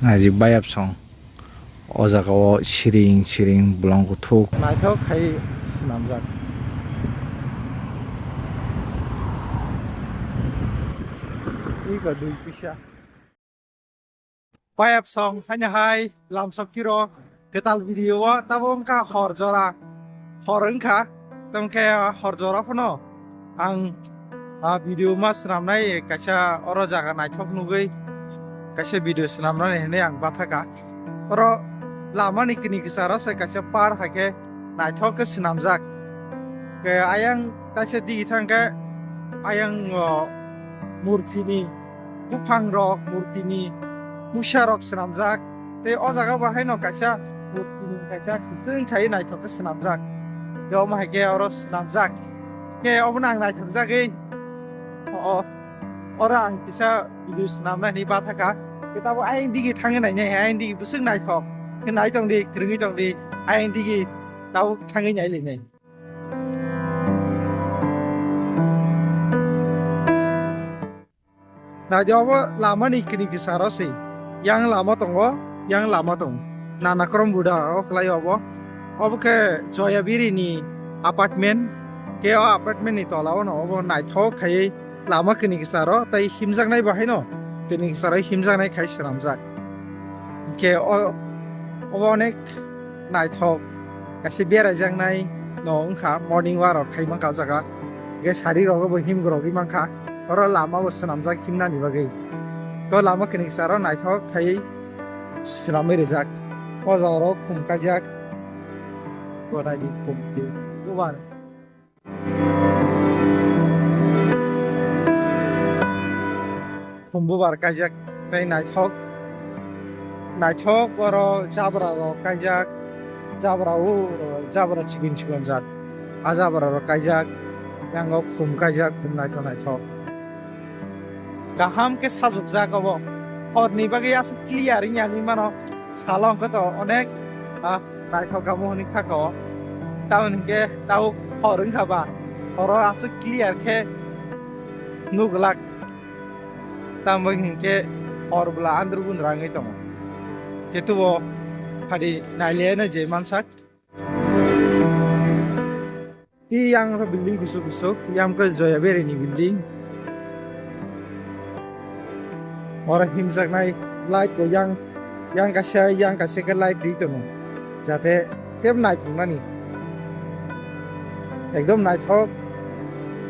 Nari bayap song. O jagao siring siring bulang kuthuk. Naithok khai swnamjak. Ika dui pisa. Bayap song hanya hai lam sokiro ketal video wa tabong ka hor jora hor engka tongke hor jora phono ang video mas namnai kaisa oro jaga naithok nugui kaisa video snamnai hene ang bathaka oro lama ni kini kisara sai kaisa par hake naithok ke snamjak ke ayang kaisa di thangke ayang murti ni buphang rok murti ni musa rok snamjak te o jaga bahai no kaisa murti ni kaisa kising khai naithok ke snamjak yo ma hake oro snamjak ke obna ang naithok jagi orang kisa video snamna ni bathaka kita bo aing digi thangi nai nei aing digi busung naithok ke nai tong di tringi tong di aing digi tau thangi nai le nei na jobo lama ni kini kisaro sei yang lama tongo yang lama tong nana krom buda o klai obo ke joyabiri ni apartment ke o apartment ni tolao no obo naithok khai lama kini kisaro tai himjak nai bahai no kini kisaro himjak nai khai swnamjak ke o onek naithok kasi berajak nai no ongkha morning walk khai mangka jaga ge sari rogo bo himgrogi mangkha oro lama bo swnamjak himna ni bagai to lama kini kisaro naithok khai swnamai rijak o jaro khumkajak gorani khumti dubar khumbubar kajak tai naithok oro jabra ro kajak jabra chigin chigon jat ajabra ro kajak yango khum kajak khum naithok gaham ke sajukjak obo horni bagai asu clear nyani mano salong ko to onek naithok kamu ni khako taun ke tau horung khaba horo asu clear ke nuglak tambah hingke orbla andrubun rangai tong ketu bo hadi nailena je mansak yang building busuk yang ke joyaberi ni building orang himsak nai light ko yang kasih ke light di tong jate tep nai thong nani ekdom nai thok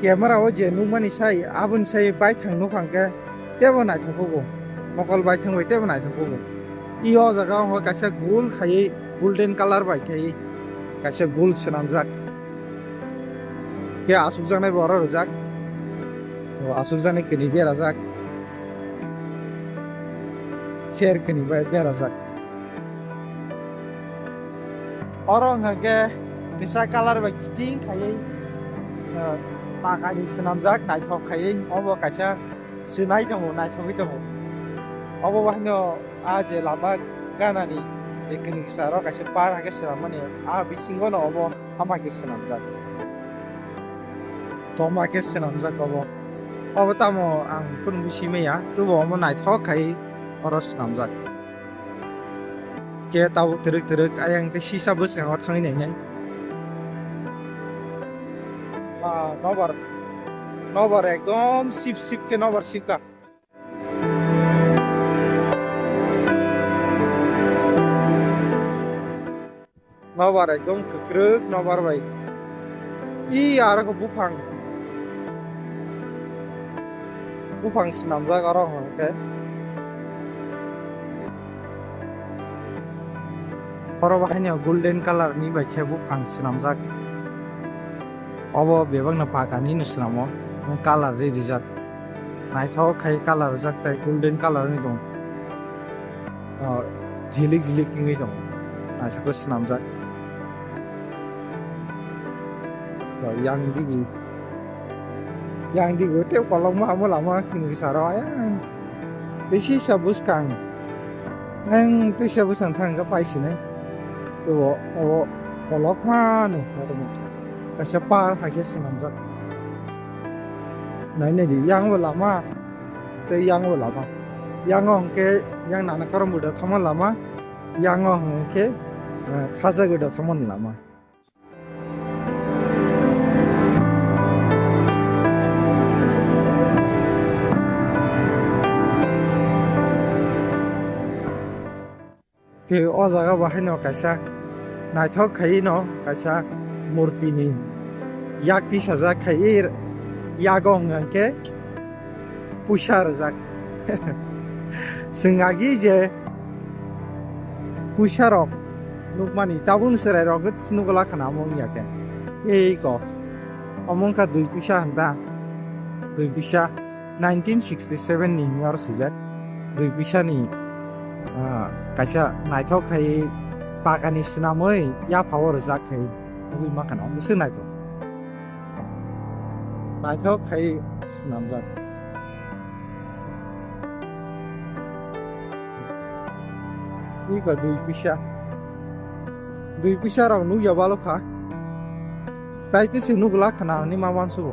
camera o je numani sai abun sai bai thang nu khangke tebo nai thangko mokol bai thangbai tebo nai thangko iyo jaga ho kaisa gul khai golden color bai khai kaisa gul swnamjak ke asukjak nai boro rojak asukjak nai kini berajak share kini bai berajak orang hake kisa color bai kiting khai pakani swnamjak naithok khai obo kaisa sunai tongo naithoki tongo obo bahino aje lama ganani ekini kisaro kaisa par hake swnamani bisingo no obo hamake swnamjak tomake swnamjak obo tamo ang pun busimeya tubo omo naithok khai oro swnamjak ke tau teruk ayang te sisa bwskango thangi nai nobar ekdom sip ke nobar sipka nobar ekdom kekruk nobar bai aro ko buphang swnamjak aro hangke oro bahai golden color ni bai khe buphang swnamjak obo bebangna pakani no snamo color re rijak naithok khai color jak tai golden color ni dong jilik ngi dong naithok ko snamjak yang digi te kolong ma mo lama kini saro ya desi sabus kang ang te sabus ang thang ka paisine to o kolok ma no kaisa par hake swnamjak nai di yang lama te yang lama yang hongke yang nana korom buda thaman lama yang ke khaza guda thaman lama ke o jaga bahai no kaisa naithok khai no kaisa murti ni yakti sajak khai yagong ke pushar jak sengagi je pusharok nukmani tabun serai rok snugla khana mong yake ei ko among ka dui pisha handa dui pisha 1967 ni yor sijak dui pisha ni kaisa naithok khai pakani snamoi ya power jak khai dui makana musu naithok khai snamjak 이거 দুই পিসা রাও নু ইয়াবালো খা তাইতে সে নুগলা খানা নি মামান সুগো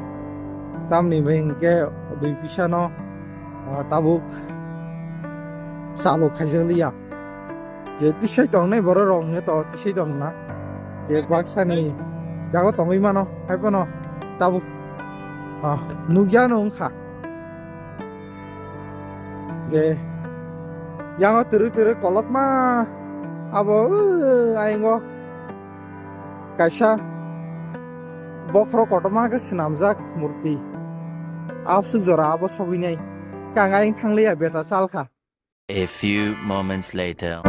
তামনি বেংকে দুই পিসা ন তাবুক সালো খাইজলিয়া যে তিসাই দং নাই বড় রং নে তো তিসাই দং না এক বাক্সানি জাগো তংই মানো হাইপনো তাবুক নুগিয়া নং খা ge yang teru kolot mah abo ainggo kaisa bokro kotoma ke sinamjak murti absu jora abo soginai kangaing thangleya beta salkha. A few moments later.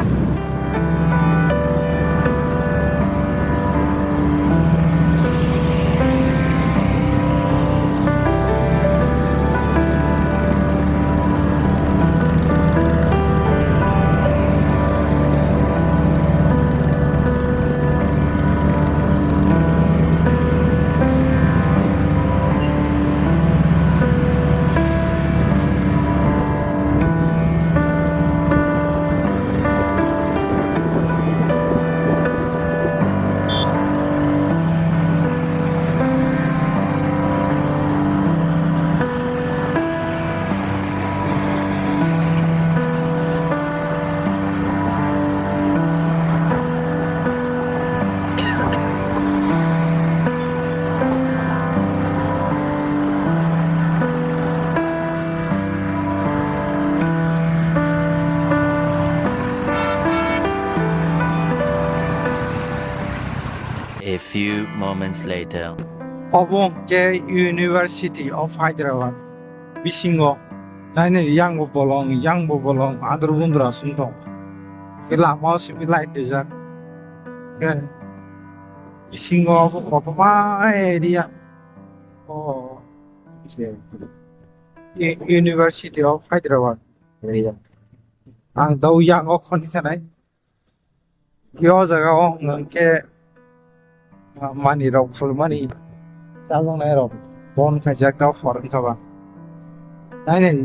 A few moments later. Obong ke University of Hyderabad bisingo naine yang bo bolong adru bundra sunto ke lama similai dejak ke bisingo kopama area oh University of Hyderabad area ang dau yang o khoni thanai yo jaga o ke mani rok khulmani salong nai rok bon khajak dau foreign khaba nai nei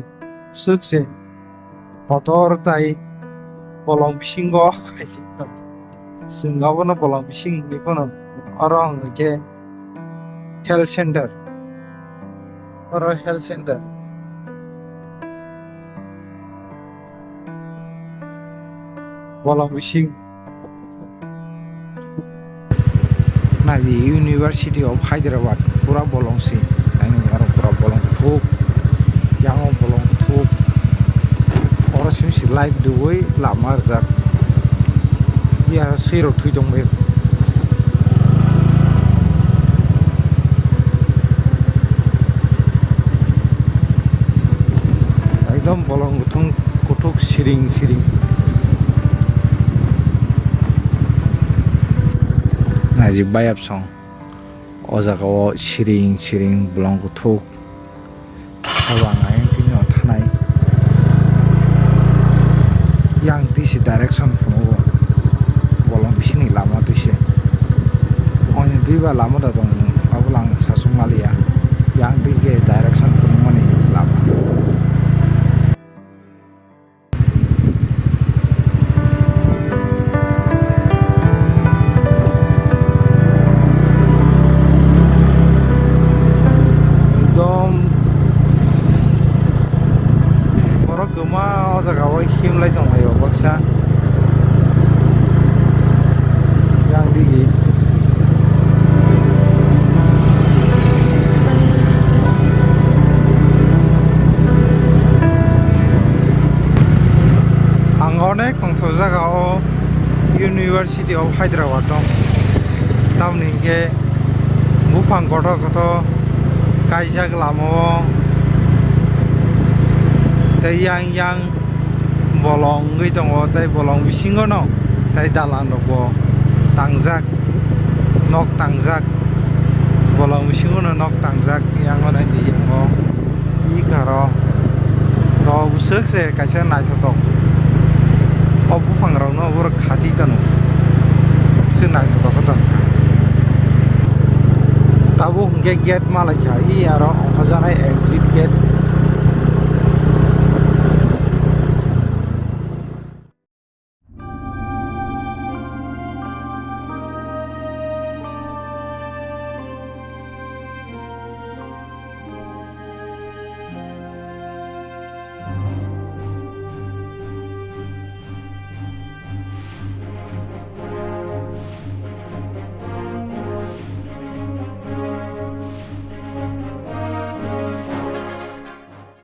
sukse motor tai bolong bisingo khaisi to singabono bolong bising ni kono arong ke health center bolong bising na di University of Hyderabad pura bolong si aino aro pura bolong thuk yang bolong thuk ora simsi live duoi lamar jak ya siro thui dong be ekdom bolong gutung kutuk siring naji bayap song o jaga o siring bolong kutuk habang ayang tino thanai yang tisi direction phono bolong bisini lama tise oni duiba lama da dong abulang sasung malia yang dige direction phono mani lama gema o jaga o himlai dong yang digi ang onek tongtho jagao University of Hyderabad dong tamni hingke bufang kotor kotor kaijak lamo tei yang bolong goi tongo tei bolong bisingo no tei dalan rogo tangjak nok tangjak bolong bisingo no nok tangjak yang onai di yango i karo ro busuk se kaisa naithotok o bufang rok no bor khati tano se naithotok to tabu hingke gate malai khai aro ongkhajanai exit gate